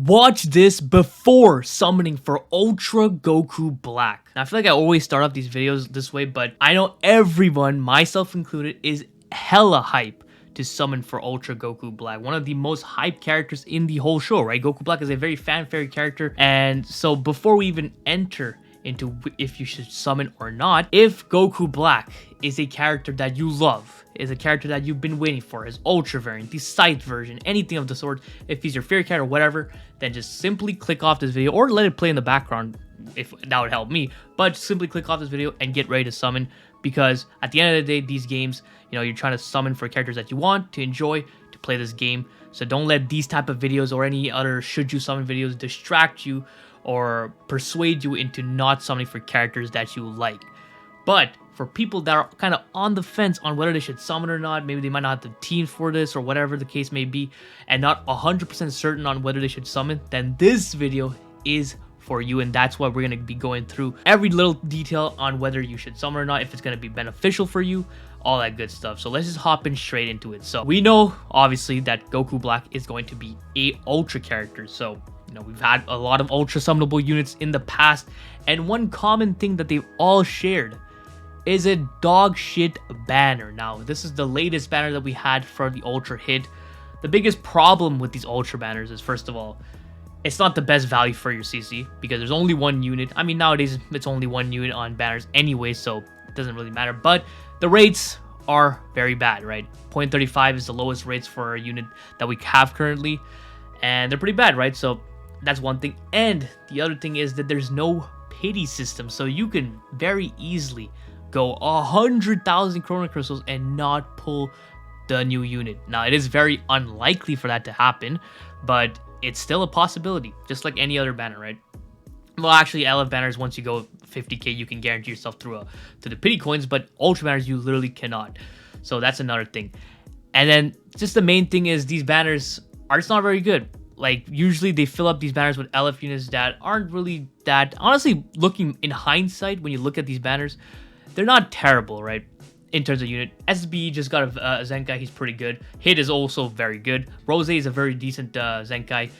Watch this before summoning for Ultra Goku Black. Now, I feel like I always start off these videos this way, but I know everyone, myself included, is hella hype to summon for Ultra Goku Black. One of the most hyped characters in the whole show, right? Goku Black is a very fan-favorite character, and so before we even enter into if you should summon or not, if Goku Black is a character that you love, is a character that you've been waiting for, his Ultra variant, the Scythe version, anything of the sort, if he's your favorite character or whatever, then just simply click off this video or let it play in the background if that would help me, but simply click off this video and get ready to summon, because at the end of the day, these games, you know, you're trying to summon for characters that you want to enjoy to play this game. So don't let these type of videos or any other should you summon videos distract you or persuade you into not summoning for characters that you like. But for people that are kind of on the fence on whether they should summon or not, maybe they might not have the team for this or whatever the case may be, and not 100% certain on whether they should summon, then this video is for you, and that's why we're going to be going through every little detail on whether you should summon or not, if it's going to be beneficial for you, all that good stuff. So let's just hop in straight into it. So we know obviously that Goku Black is going to be a Ultra character, so you know, we've had a lot of Ultra summonable units in the past, and one common thing that they've all shared is a dog shit banner. Now, this is the latest banner that we had for the Ultra hit. The biggest problem with these Ultra banners is, first of all, it's not the best value for your CC because there's only one unit. I mean, nowadays it's only one unit on banners anyway, so it doesn't really matter. But the rates are very bad, right? 0.35 is the lowest rates for a unit that we have currently, and they're pretty bad, right? So that's one thing. And the other thing is that there's no pity system, so you can very easily go 100,000 Chrono Crystals and not pull the new unit. Now, it is very unlikely for that to happen, but it's still a possibility, just like any other banner, right? Well, actually, LF banners, once you go 50k, you can guarantee yourself through the pity coins, but Ultra banners, you literally cannot. So that's another thing. And then just the main thing is these banners are just not very good. Like, usually they fill up these banners with LF units that aren't really that... Honestly, looking in hindsight, when you look at these banners, they're not terrible, right? In terms of unit. SB just got a Zenkai, he's pretty good. Hit is also very good. Rose is a very decent Zenkai.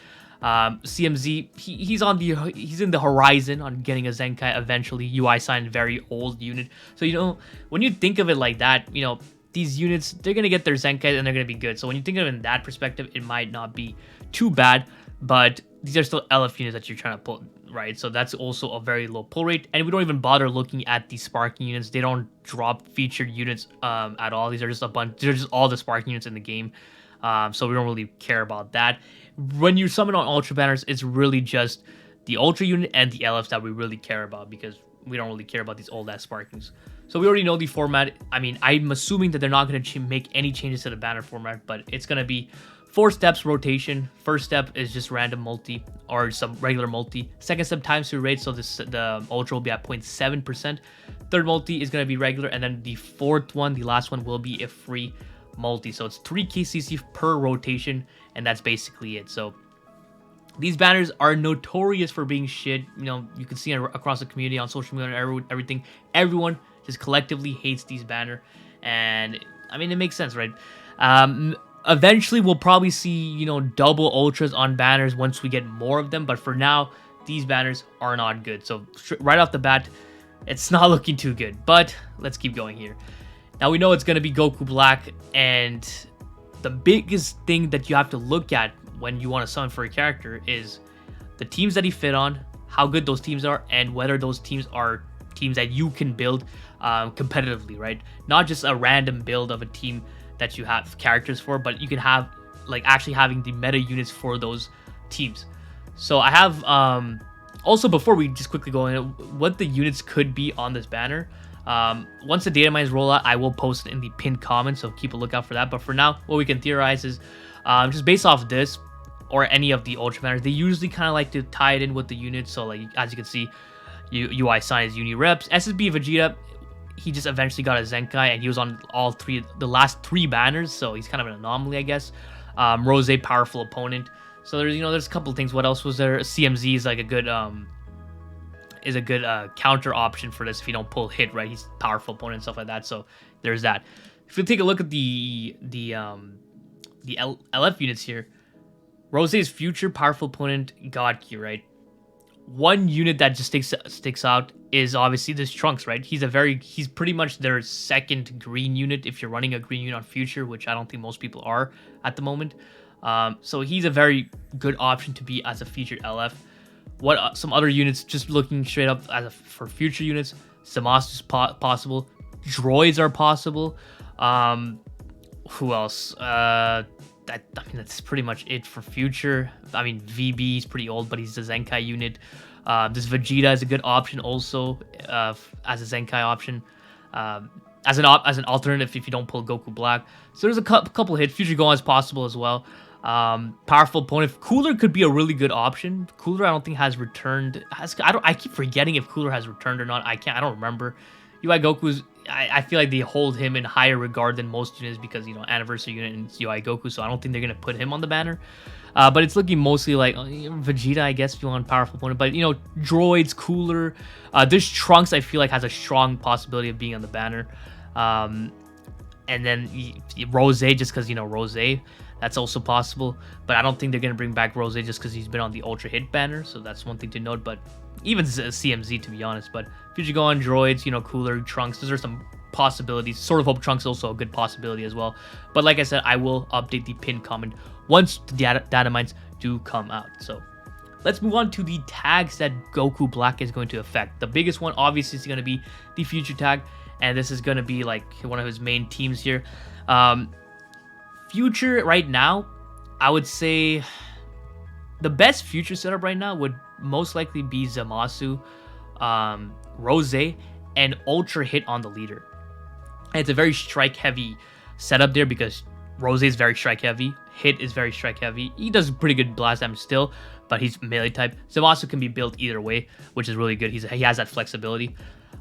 CMZ, he's in the horizon on getting a Zenkai eventually. UI sign, very old unit. So, you know, when you think of it like that, you know, these units, they're going to get their Zenkai and they're going to be good. So when you think of it in that perspective, it might not be too bad, but these are still LF units that you're trying to pull, right? So that's also a very low pull rate, and we don't even bother looking at the sparking units. They don't drop featured units at all. These are just a bunch, they're just all the sparking units in the game, so we don't really care about that. When you summon on Ultra banners, it's really just the Ultra unit and the LFs that we really care about, because we don't really care about these old ass sparkings. So we already know the format. I mean, I'm assuming that they're not going to make any changes to the banner format, but it's going to be 4 steps rotation. First step is just random multi or some regular multi. Second step times 2 rate, so the Ultra will be at 0.7%. Third multi is going to be regular, and then the fourth one, the last one, will be a free multi. So it's 3k CC per rotation, and that's basically it. So these banners are notorious for being shit. You know, you can see it across the community on social media and everything. Everyone just collectively hates these banner, and I mean, it makes sense, right? Eventually we'll probably see, you know, double Ultras on banners once we get more of them, but for now these banners are not good. So right off the bat, it's not looking too good, but let's keep going here. Now, we know it's going to be Goku Black, and the biggest thing that you have to look at when you want to summon for a character is the teams that he fit on, how good those teams are, and whether those teams are teams that you can build competitively, right? Not just a random build of a team that you have characters for, but you can have, like, actually having the meta units for those teams. So I have, also, before we just quickly go in, what the units could be on this banner. Once the data mines roll out, I will post it in the pinned comment, so keep a lookout for that. But for now, what we can theorize is, just based off this, or any of the Ultra banners, they usually kind of like to tie it in with the units. So, like, as you can see, UI sign is Uni Reps. SSB Vegeta, he just eventually got a Zenkai, and he was on the last 3 banners, so he's kind of an anomaly, I guess. Rose, powerful opponent. So there's, you know, there's a couple of things. What else was there? CMZ is like a good counter option for this if you don't pull hit, right? He's powerful opponent and stuff like that. So there's that. If you take a look at the LF units here, Rose's future powerful opponent, Godkey, right? One unit that just sticks out is obviously this Trunks, right? He's pretty much their second green unit if you're running a green unit on future, which I don't think most people are at the moment. So he's a very good option to be as a featured LF. What some other units, just looking straight up for future units, Styzmask is possible. Droids are possible. Who else? I mean, that's pretty much it for future. I mean, VB is pretty old, but he's a Zenkai unit. This Vegeta is a good option also as a Zenkai option. As an alternative if you don't pull Goku Black. So there's a couple hits. Future Gohan is possible as well. Powerful opponent. Cooler could be a really good option. Cooler I don't think has returned. I keep forgetting if Cooler has returned or not. I don't remember. UI Goku's, I feel like they hold him in higher regard than most units because, you know, anniversary unit and UI Goku, so I don't think they're going to put him on the banner. But it's looking mostly like Vegeta, I guess, if you want a powerful opponent. But, you know, Droids, Cooler. This Trunks, I feel like, has a strong possibility of being on the banner. And then Rose, just because, you know, Rose, that's also possible. But I don't think they're going to bring back Rose just because he's been on the Ultra Hit banner. So that's one thing to note. But even CMZ, to be honest. But Future Gohan, Droids, you know, Cooler, Trunks, those are some possibilities. Sort of Hope Trunks also a good possibility as well. But like I said, I will update the pinned comment once the data mines do come out. So let's move on to the tags that Goku Black is going to affect. The biggest one obviously is going to be the future tag, and this is going to be like one of his main teams here. Future right now, I would say the best future setup right now would most likely be Zamasu, Rose, and Ultra Hit on the leader. And it's a very strike heavy setup there because Rose is very strike heavy, Hit is very strike heavy. He does pretty good blast damage still, but he's melee type. Zamasu can be built either way, which is really good. He has that flexibility.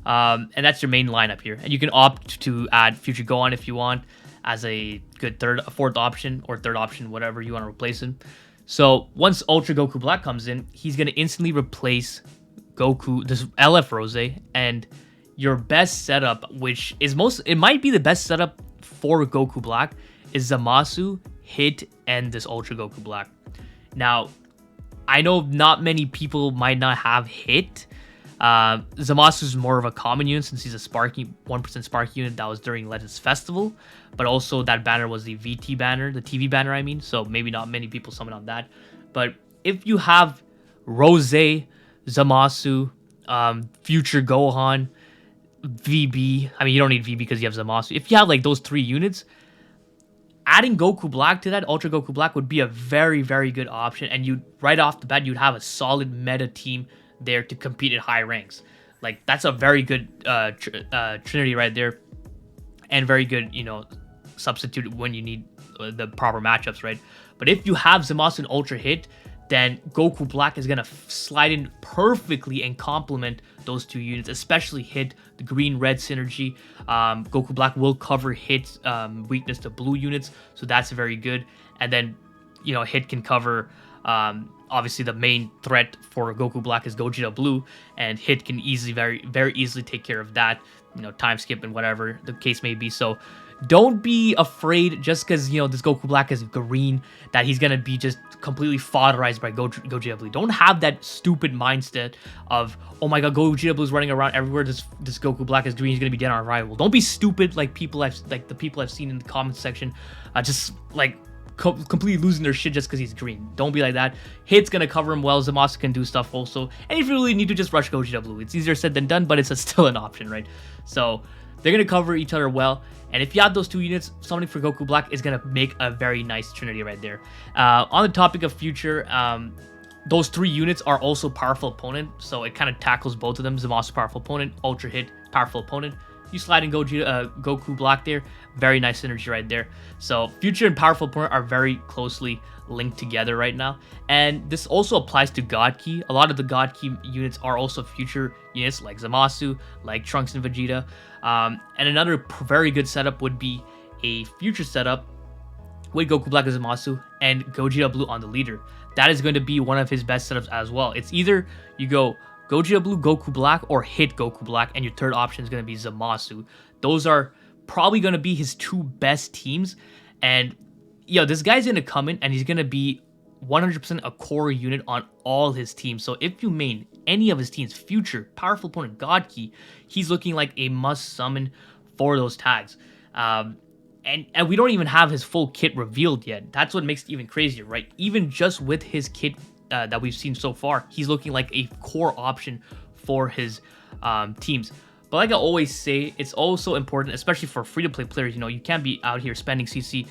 And that's your main lineup here. And you can opt to add Future Gohan if you want as a good fourth option, or third option, whatever you want to replace him. So once Ultra Goku Black comes in, he's going to instantly replace Goku, this LF Rose, and your best setup, which is it might be the best setup for Goku Black, is Zamasu, Hit, and this Ultra Goku Black. Now, I know not many people might not have Hit. Zamasu is more of a common unit since he's a 1% Spark unit that was during Legends Festival, but also that banner was the VT banner, the TV banner, I mean, so maybe not many people summon on that. But if you have Rose, Zamasu, Future Gohan, VB, I mean, you don't need VB because you have Zamasu. If you have like those three units, adding Goku Black to that, Ultra Goku Black, would be a very, very good option, and you right off the bat, you'd have a solid meta team there to compete at high ranks. Like, that's a very good trinity right there, and very good, you know, substitute when you need the proper matchups, right? But if you have Zamasu and Ultra Hit, then Goku Black is gonna slide in perfectly and complement those two units, especially Hit, the green-red synergy. Goku Black will cover Hit's weakness to blue units, so that's very good. And then, you know, Hit can cover obviously the main threat for Goku Black is Gogeta Blue, and Hit can very easily take care of that, you know, time skip and whatever the case may be. So don't be afraid just because, you know, this Goku Black is green that he's gonna be just completely fodderized by Gogeta Blue. Don't have that stupid mindset of, oh my god, Gogeta Blue's running around everywhere, this Goku Black is green, he's gonna be dead on arrival. Don't be stupid like the people I've seen in the comments section, just like completely losing their shit just because he's green. Don't be like that. Hit's gonna cover him well. Zamasu can do stuff also. And if you really need to, just rush Gogeta Blue. It's easier said than done, but it's still an option, right? So they're gonna cover each other well. And if you have those two units, summoning for Goku Black is gonna make a very nice trinity right there. On the topic of future, those three units are also powerful opponent, so it kind of tackles both of them. Zamasu powerful opponent, Ultra Hit powerful opponent. You slide in Goku Black there, very nice synergy right there. So future and powerful opponent are very closely linked together right now, and this also applies to Godkey. A lot of the Godkey units are also future units, like Zamasu, like Trunks and Vegeta. And another very good setup would be a future setup with Goku Black and Zamasu and Gogeta Blue on the leader. That is going to be one of his best setups as well. It's either you go Gogeta Blue, Goku Black, or Hit Goku Black, and your third option is going to be Zamasu. Those are probably going to be his two best teams. And, yo, this guy's going to come in, and he's going to be 100% a core unit on all his teams. So if you main any of his team's future powerful opponent Godkey, he's looking like a must summon for those tags. And we don't even have his full kit revealed yet. That's what makes it even crazier, right? Even just with his kit that we've seen so far, he's looking like a core option for his teams. But like I always say, it's also important, especially for free-to-play players. You know, you can't be out here spending CC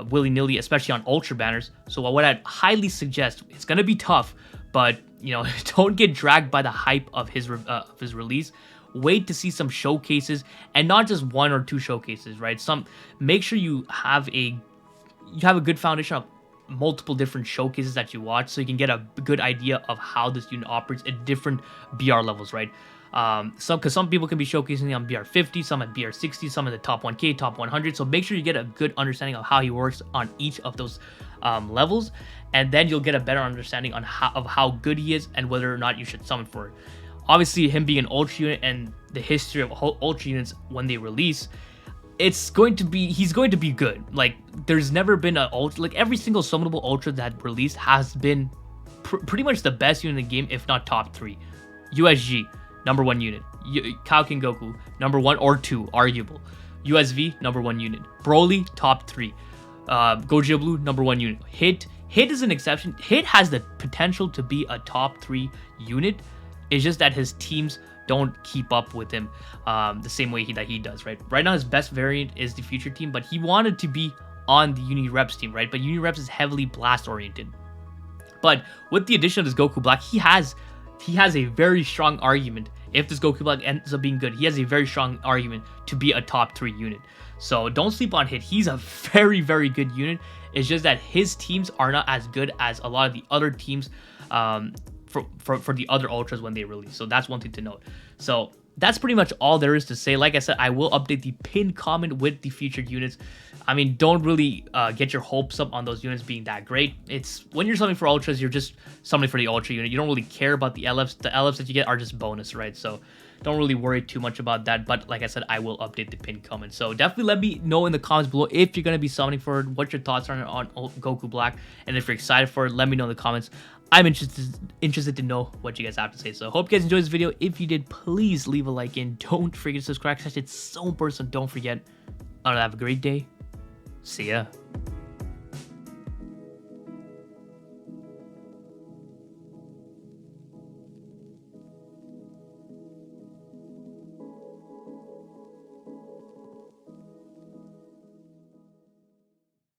willy-nilly, especially on Ultra banners. So what I'd highly suggest, it's going to be tough, but, you know, don't get dragged by the hype of his release. Wait to see some showcases, and not just 1 or 2 showcases, right? Make sure you have a good foundation of multiple different showcases that you watch, so you can get a good idea of how this unit operates at different BR levels, right? Because some people can be showcasing on BR 50, some at BR 60, some in the top 1k, top 100. So make sure you get a good understanding of how he works on each of those levels, and then you'll get a better understanding on how good he is and whether or not you should summon for it. Obviously, him being an ultra unit and the history of ultra units when they release, he's going to be good. Like, there's never been a ultra, like every single summonable ultra that released has been pretty much the best unit in the game, if not top 3. USG, number 1 unit. King Goku, number 1 or 2, arguable. USV, number 1 unit. Broly, top 3. MajinBlue, number 1 unit. Hit is an exception. Hit has the potential to be a top 3 unit. It's just that his teams don't keep up with him the same way that he does, right? Right now, his best variant is the Future team, but he wanted to be on the Unireps team, right? But Unireps is heavily blast-oriented. But with the addition of this Goku Black, he has a very strong argument. If this Goku Black ends up being good, he has a very strong argument to be a top 3 unit. So don't sleep on Hit. He's a very, very good unit. It's just that his teams are not as good as a lot of the other teams for the other ultras when they release. So that's one thing to note. So that's pretty much all there is to say. Like I said, I will update the pinned comment with the featured units. I mean, don't really get your hopes up on those units being that great. It's when you're summoning for ultras, you're just summoning for the ultra unit. You don't really care about the LFs. The LFs that you get are just bonus, right? So don't really worry too much about that. But like I said, I will update the pinned comment. So definitely let me know in the comments below if you're going to be summoning for it, what your thoughts are on Goku Black. And if you're excited for it, let me know in the comments. I'm interested to know what you guys have to say. So hope you guys enjoyed this video. If you did, please leave a like and don't forget to subscribe. It's so important, so don't forget. Have a great day. See ya.